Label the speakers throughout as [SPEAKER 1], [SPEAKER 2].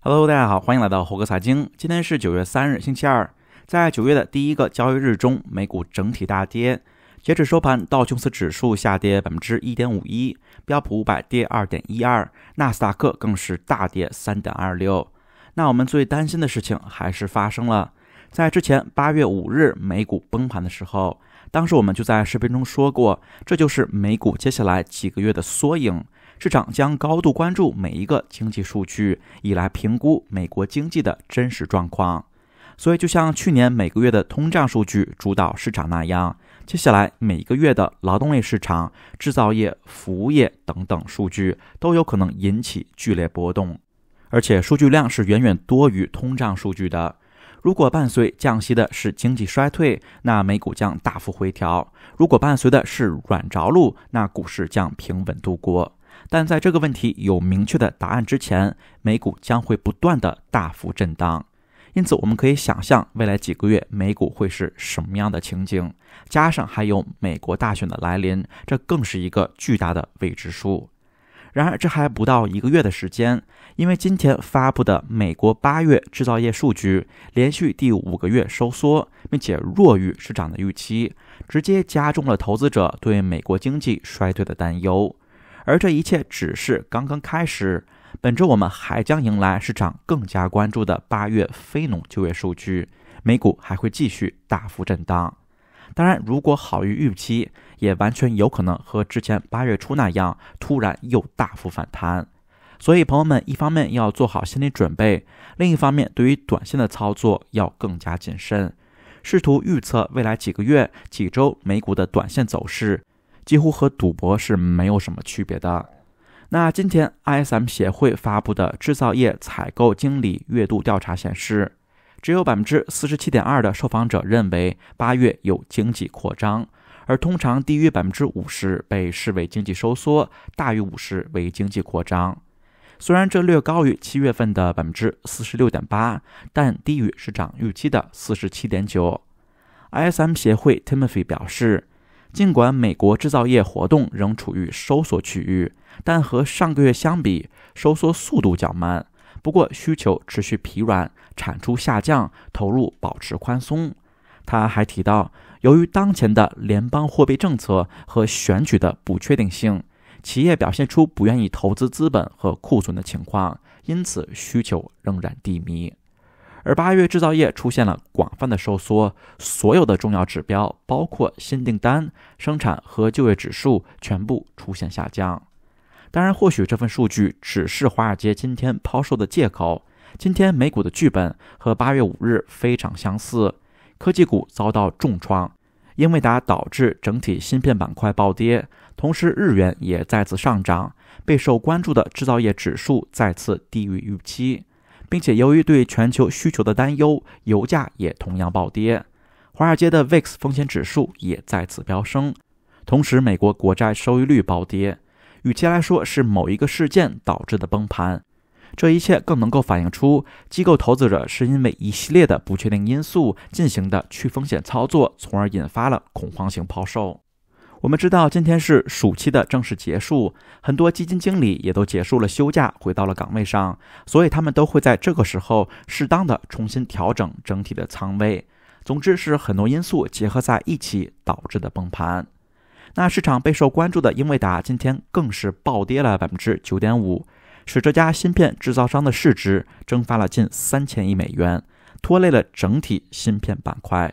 [SPEAKER 1] Hello， 大家好，欢迎来到猴哥财经。今天是9月3日，星期二。在9月的第一个交易日中，美股整体大跌。截止收盘，道琼斯指数下跌 1.51%， 标普500跌 2.12%， 纳斯达克更是大跌 3.26%。那我们最担心的事情还是发生了。在之前8月5日美股崩盘的时候，当时我们就在视频中说过，这就是美股接下来几个月的缩影。市场将高度关注每一个经济数据，以来评估美国经济的真实状况。所以就像去年每个月的通胀数据主导市场那样，接下来每个月的劳动力市场、制造业、服务业等等数据都有可能引起剧烈波动，而且数据量是远远多于通胀数据的。如果伴随降息的是经济衰退，那美股将大幅回调；如果伴随的是软着陆，那股市将平稳度过。但在这个问题有明确的答案之前，美股将会不断的大幅震荡。因此我们可以想象未来几个月美股会是什么样的情景，加上还有美国大选的来临，这更是一个巨大的未知数。然而这还不到1个月的时间，因为今天发布的美国8月制造业数据连续第5个月收缩，并且弱于市场的预期，直接加重了投资者对美国经济衰退的担忧。而这一切只是刚刚开始，本周我们还将迎来市场更加关注的8月非农就业数据，美股还会继续大幅震荡。当然，如果好于预期，也完全有可能和之前8月初那样，突然又大幅反弹。所以朋友们一方面要做好心理准备，另一方面对于短线的操作要更加谨慎，试图预测未来几个月、几周美股的短线走势，几乎和赌博是没有什么区别的。那今天 ISM 协会发布的制造业采购经理月度调查显示，只有 47.2% 的受访者认为8月有经济扩张，而通常低于 50% 被视为经济收缩，大于50% 为经济扩张。虽然这略高于7月份的 46.8%， 但低于市场预期的 47.9%。 ISM 协会 Timothy 表示，尽管美国制造业活动仍处于收缩区域，但和上个月相比，收缩速度较慢。不过需求持续疲软，产出下降，投入保持宽松。他还提到，由于当前的联邦货币政策和选举的不确定性，企业表现出不愿意投资资本和库存的情况，因此需求仍然低迷。而8月制造业出现了广泛的收缩，所有的重要指标，包括新订单、生产和就业指数，全部出现下降。当然，或许这份数据只是华尔街今天抛售的借口。今天美股的剧本和8月5日非常相似，科技股遭到重创，英伟达导致整体芯片板块暴跌，同时日元也再次上涨，备受关注的制造业指数再次低于预期。并且由于对全球需求的担忧，油价也同样暴跌，华尔街的 VIX 风险指数也再次飙升，同时美国国债收益率暴跌，与其来说是某一个事件导致的崩盘。这一切更能够反映出机构投资者是因为一系列的不确定因素进行的去风险操作，从而引发了恐慌性抛售。我们知道今天是暑期的正式结束，很多基金经理也都结束了休假，回到了岗位上，所以他们都会在这个时候适当的重新调整整体的仓位。总之是很多因素结合在一起导致的崩盘。那市场备受关注的英伟达今天更是暴跌了 9.5%， 使这家芯片制造商的市值蒸发了近3000亿美元，拖累了整体芯片板块。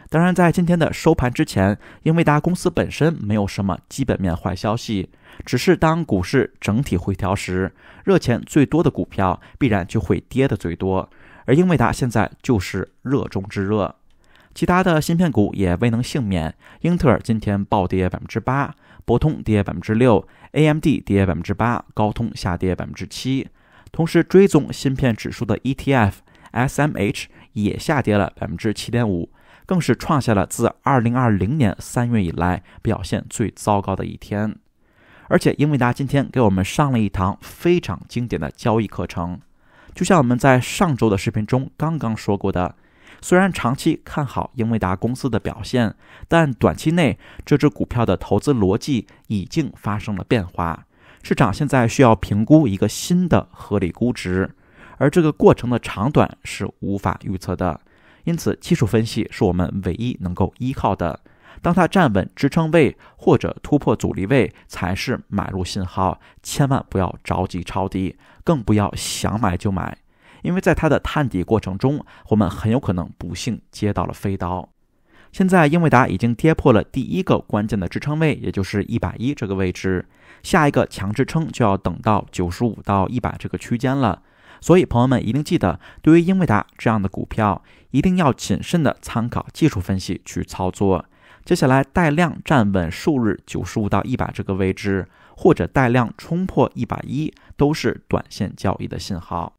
[SPEAKER 1] 当然，在今天的收盘之前，英伟达公司本身没有什么基本面坏消息，只是当股市整体回调时，热钱最多的股票必然就会跌得最多，而英伟达现在就是热中之热。其他的芯片股也未能幸免，英特尔今天暴跌 8%， 博通跌 6%， AMD 跌 8%， 高通下跌 7%。 同时追踪芯片指数的 ETF SMH 也下跌了 7.5%，更是创下了自2020年3月以来表现最糟糕的一天。而且英伟达今天给我们上了一堂非常经典的交易课程，就像我们在上周的视频中刚刚说过的，虽然长期看好英伟达公司的表现，但短期内这只股票的投资逻辑已经发生了变化，市场现在需要评估一个新的合理估值，而这个过程的长短是无法预测的，因此技术分析是我们唯一能够依靠的。当它站稳支撑位或者突破阻力位才是买入信号，千万不要着急抄底，更不要想买就买，因为在它的探底过程中，我们很有可能不幸接到了飞刀。现在英伟达已经跌破了第一个关键的支撑位，也就是110这个位置，下一个强支撑就要等到95到100这个区间了。所以朋友们一定记得，对于英伟达这样的股票，一定要谨慎的参考技术分析去操作。接下来带量站稳数日95到100这个位置，或者带量冲破110，都是短线交易的信号。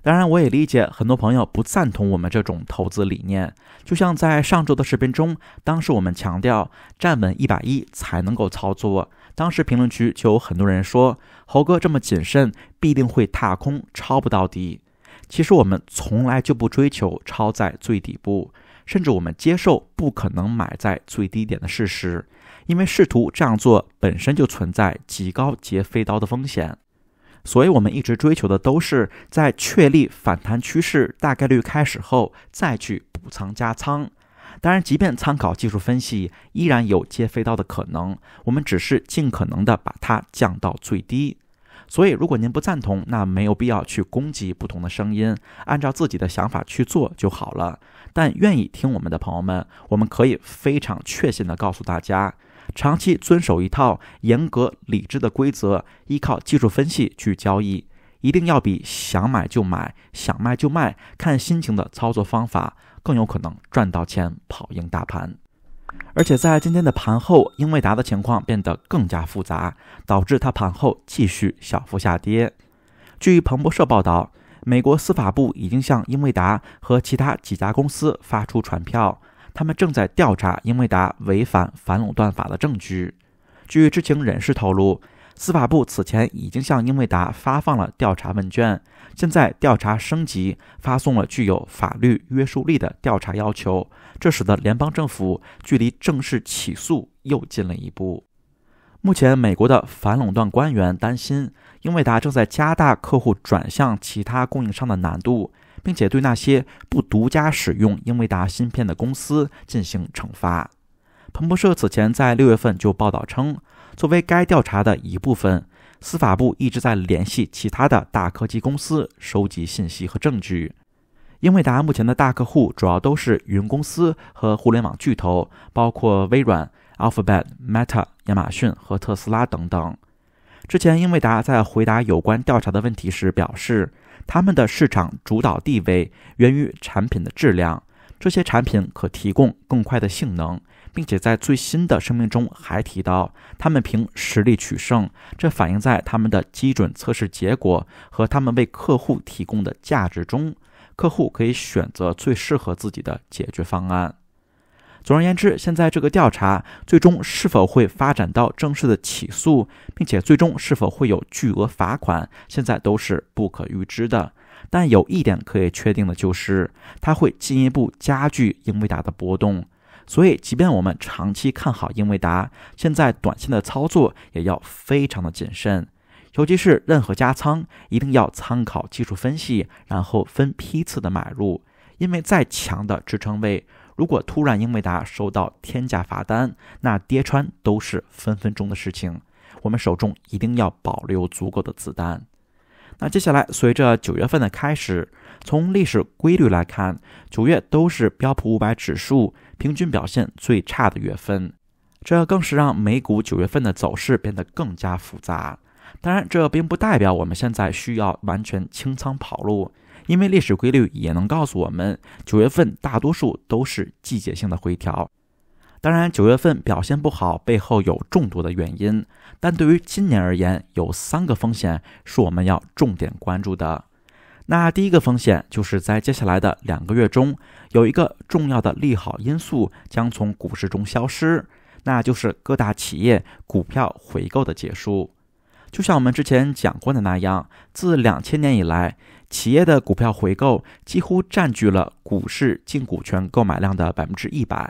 [SPEAKER 1] 当然，我也理解很多朋友不赞同我们这种投资理念。就像在上周的视频中，当时我们强调站稳110才能够操作，当时评论区就有很多人说，猴哥这么谨慎，必定会踏空，抄不到底。其实我们从来就不追求抄在最底部，甚至我们接受不可能买在最低点的事实，因为试图这样做本身就存在极高接飞刀的风险。所以我们一直追求的都是在确立反弹趋势大概率开始后再去补仓加仓。当然，即便参考技术分析，依然有接飞刀的可能，我们只是尽可能的把它降到最低。所以如果您不赞同，那没有必要去攻击不同的声音，按照自己的想法去做就好了。但愿意听我们的朋友们，我们可以非常确信的告诉大家，长期遵守一套严格理智的规则，依靠技术分析去交易，一定要比想买就买、想卖就卖、看心情的操作方法更有可能赚到钱、跑赢大盘。而且在今天的盘后，英伟达的情况变得更加复杂，导致它盘后继续小幅下跌。据彭博社报道，美国司法部已经向英伟达和其他几家公司发出传票，他们正在调查英伟达违反反垄断法的证据。据知情人士透露，司法部此前已经向英伟达发放了调查问卷，现在调查升级，发送了具有法律约束力的调查要求，这使得联邦政府距离正式起诉又近了一步。目前美国的反垄断官员担心，英伟达正在加大客户转向其他供应商的难度，并且对那些不独家使用英伟达芯片的公司进行惩罚。彭博社此前在6月份就报道称，作为该调查的一部分，司法部一直在联系其他的大科技公司收集信息和证据。英伟达目前的大客户主要都是云公司和互联网巨头，包括微软、Alphabet、Meta、亚马逊和特斯拉等等。之前英伟达在回答有关调查的问题时表示，他们的市场主导地位源于产品的质量，这些产品可提供更快的性能，并且在最新的声明中还提到，他们凭实力取胜，这反映在他们的基准测试结果和他们为客户提供的价值中，客户可以选择最适合自己的解决方案。总而言之，现在这个调查最终是否会发展到正式的起诉，并且最终是否会有巨额罚款，现在都是不可预知的。但有一点可以确定的就是，它会进一步加剧英伟达的波动。所以即便我们长期看好英伟达，现在短线的操作也要非常的谨慎，尤其是任何加仓一定要参考技术分析，然后分批次的买入。因为再强的支撑位，如果突然英伟达收到天价罚单，那跌穿都是分分钟的事情。我们手中一定要保留足够的子弹。那接下来随着9月份的开始，从历史规律来看，9月都是标普500指数平均表现最差的月份，这更是让美股9月份的走势变得更加复杂。当然，这并不代表我们现在需要完全清仓跑路，因为历史规律也能告诉我们，9月份大多数都是季节性的回调。当然，9月份表现不好背后有众多的原因，但对于今年而言，有3个风险是我们要重点关注的。那第一个风险就是在接下来的2个月中，有一个重要的利好因素将从股市中消失，那就是各大企业股票回购的结束。就像我们之前讲过的那样，自2000年以来，企业的股票回购几乎占据了股市净股权购买量的100%。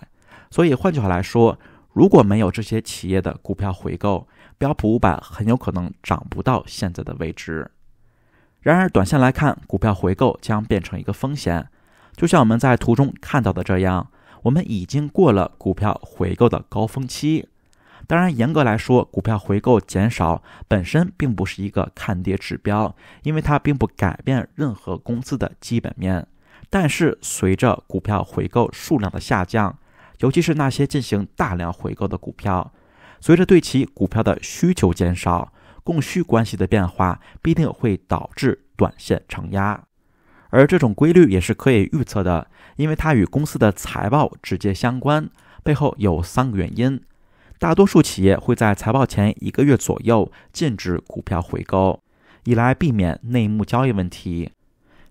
[SPEAKER 1] 所以换句话来说，如果没有这些企业的股票回购，标普500很有可能涨不到现在的位置。然而短线来看，股票回购将变成一个风险，就像我们在图中看到的这样，我们已经过了股票回购的高峰期。当然，严格来说，股票回购减少本身并不是一个看跌指标，因为它并不改变任何公司的基本面。但是随着股票回购数量的下降，尤其是那些进行大量回购的股票，随着对其股票的需求减少，供需关系的变化必定会导致短线承压。而这种规律也是可以预测的，因为它与公司的财报直接相关，背后有3个原因。大多数企业会在财报前1个月左右禁止股票回购，以来避免内幕交易问题。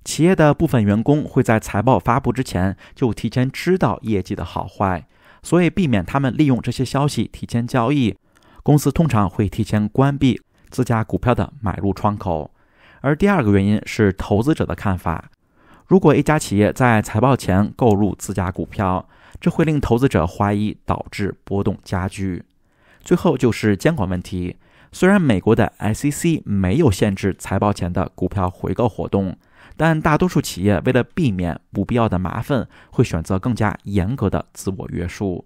[SPEAKER 1] 企业的部分员工会在财报发布之前就提前知道业绩的好坏，所以避免他们利用这些消息提前交易，公司通常会提前关闭自家股票的买入窗口。而第2个原因是投资者的看法。如果一家企业在财报前购入自家股票，这会令投资者怀疑，导致波动加剧。最后就是监管问题。虽然美国的 SEC 没有限制财报前的股票回购活动，但大多数企业为了避免不必要的麻烦，会选择更加严格的自我约束。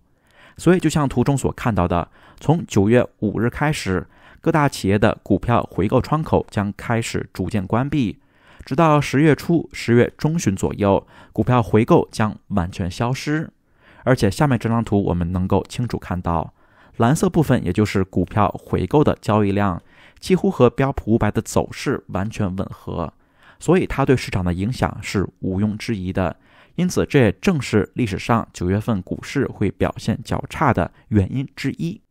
[SPEAKER 1] 所以就像图中所看到的，从9月5日开始，各大企业的股票回购窗口将开始逐渐关闭，直到10月初、10月中旬左右，股票回购将完全消失。而且下面这张图我们能够清楚看到，蓝色部分也就是股票回购的交易量，几乎和标普500的走势完全吻合，所以它对市场的影响是毋庸置疑的。因此这也正是历史上9月份股市会表现较差的原因之一。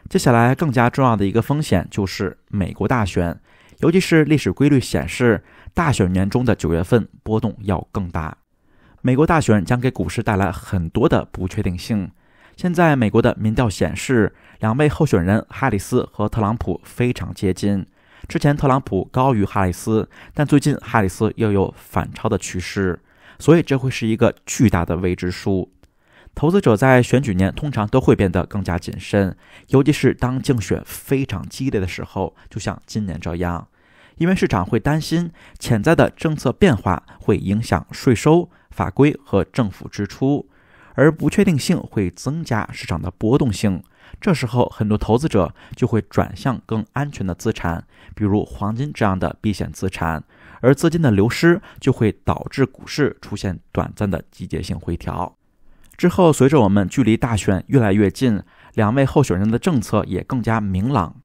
[SPEAKER 1] 接下来更加重要的一个风险就是美国大选，尤其是历史规律显示，大选年中的9月份波动要更大。美国大选将给股市带来很多的不确定性。现在美国的民调显示，2位候选人哈里斯和特朗普非常接近。之前特朗普高于哈里斯，但最近哈里斯又有反超的趋势，所以这会是一个巨大的未知数。投资者在选举年通常都会变得更加谨慎，尤其是当竞选非常激烈的时候，就像今年这样，因为市场会担心潜在的政策变化会影响税收、法规和政府支出，而不确定性会增加市场的波动性。这时候很多投资者就会转向更安全的资产，比如黄金这样的避险资产，而资金的流失就会导致股市出现短暂的季节性回调。之后随着我们距离大选越来越近，2位候选人的政策也更加明朗，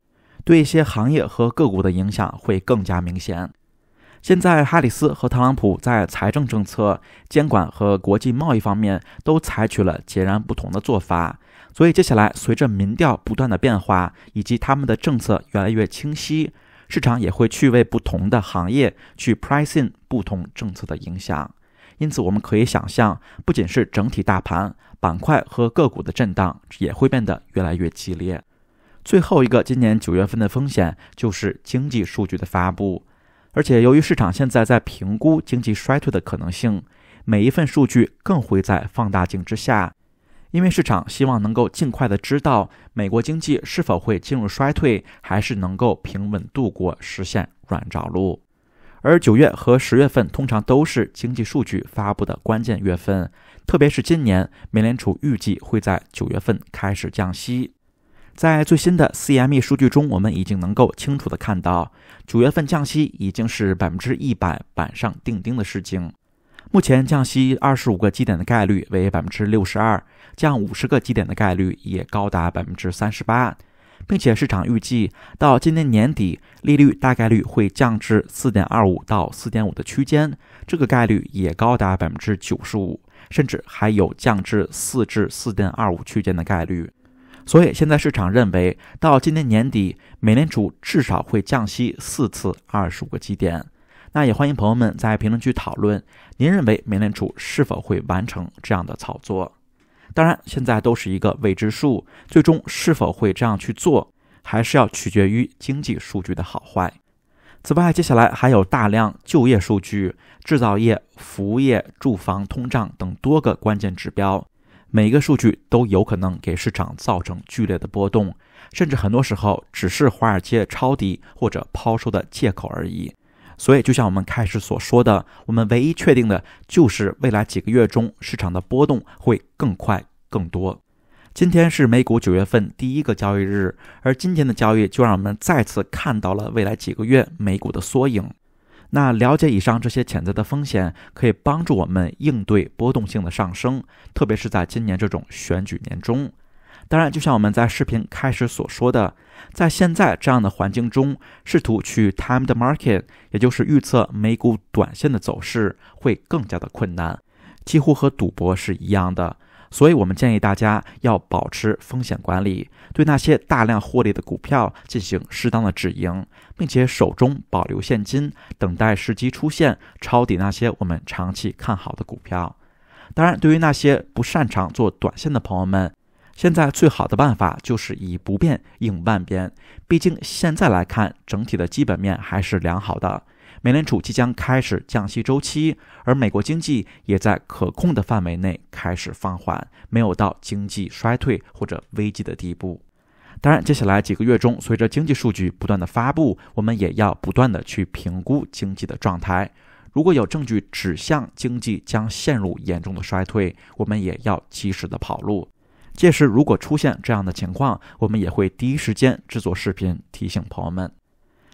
[SPEAKER 1] 对一些行业和个股的影响会更加明显。现在哈里斯和特朗普在财政政策、监管和国际贸易方面都采取了截然不同的做法，所以接下来随着民调不断的变化，以及他们的政策越来越清晰，市场也会去为不同的行业去 price in 不同政策的影响。因此我们可以想象，不仅是整体大盘、板块和个股的震荡也会变得越来越激烈。最后一个今年9月份的风险就是经济数据的发布，而且由于市场现在在评估经济衰退的可能性，每一份数据更会在放大镜之下，因为市场希望能够尽快的知道美国经济是否会进入衰退，还是能够平稳度过，实现软着陆。而9月和10月份通常都是经济数据发布的关键月份，特别是今年美联储预计会在9月份开始降息。在最新的 CME 数据中，我们已经能够清楚地看到9月份降息已经是100%板上钉钉的事情。目前降息25个基点的概率为 62%， 降50个基点的概率也高达 38%， 并且市场预计到今年年底，利率大概率会降至 4.25 到 4.5 的区间，这个概率也高达 95%， 甚至还有降至4至 4.25 区间的概率。所以现在市场认为到今年年底，美联储至少会降息4次25个基点。那也欢迎朋友们在评论区讨论，您认为美联储是否会完成这样的操作？当然现在都是一个未知数，最终是否会这样去做，还是要取决于经济数据的好坏。此外，接下来还有大量就业数据、制造业、服务业、住房、通胀等多个关键指标，每一个数据都有可能给市场造成剧烈的波动，甚至很多时候只是华尔街抄底或者抛售的借口而已。所以就像我们开始所说的，我们唯一确定的就是未来几个月中市场的波动会更快更多。今天是美股9月份第一个交易日，而今天的交易就让我们再次看到了未来几个月美股的缩影。那了解以上这些潜在的风险，可以帮助我们应对波动性的上升，特别是在今年这种选举年中。当然，就像我们在视频开始所说的，在现在这样的环境中，试图去 time the market， 也就是预测美股短线的走势，会更加的困难，几乎和赌博是一样的。所以我们建议大家要保持风险管理，对那些大量获利的股票进行适当的止盈，并且手中保留现金，等待时机出现，抄底那些我们长期看好的股票。当然，对于那些不擅长做短线的朋友们，现在最好的办法就是以不变应万变，毕竟现在来看，整体的基本面还是良好的。美联储即将开始降息周期，而美国经济也在可控的范围内开始放缓，没有到经济衰退或者危机的地步。当然，接下来几个月中，随着经济数据不断的发布，我们也要不断的去评估经济的状态。如果有证据指向经济将陷入严重的衰退，我们也要及时的跑路。届时如果出现这样的情况，我们也会第一时间制作视频提醒朋友们。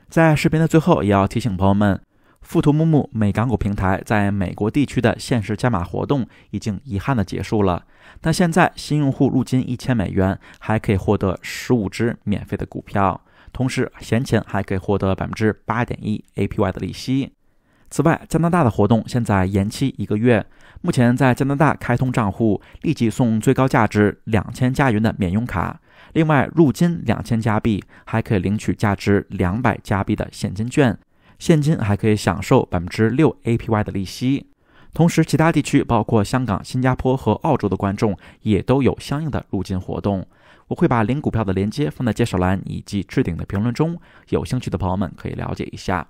[SPEAKER 1] 在视频的最后，也要提醒朋友们，富途木木美港股平台在美国地区的限时加码活动已经遗憾的结束了，但现在新用户入金$1000还可以获得15只免费的股票，同时闲钱还可以获得 8.1% APY 的利息。此外，加拿大的活动现在延期1个月，目前在加拿大开通账户立即送最高价值2000加元的免用卡，另外入金2000加币还可以领取价值200加币的现金券，现金还可以享受 6% APY 的利息。同时，其他地区包括香港、新加坡和澳洲的观众也都有相应的入金活动。我会把领股票的链接放在介绍栏以及置顶的评论中，有兴趣的朋友们可以了解一下。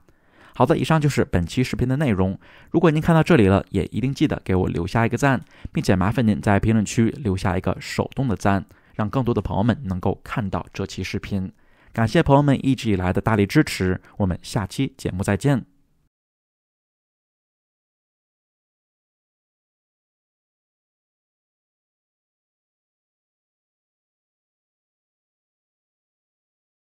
[SPEAKER 1] 好的，以上就是本期视频的内容。如果您看到这里了，也一定记得给我留下一个赞，并且麻烦您在评论区留下一个手动的赞，让更多的朋友们能够看到这期视频。感谢朋友们一直以来的大力支持，我们下期节目再见。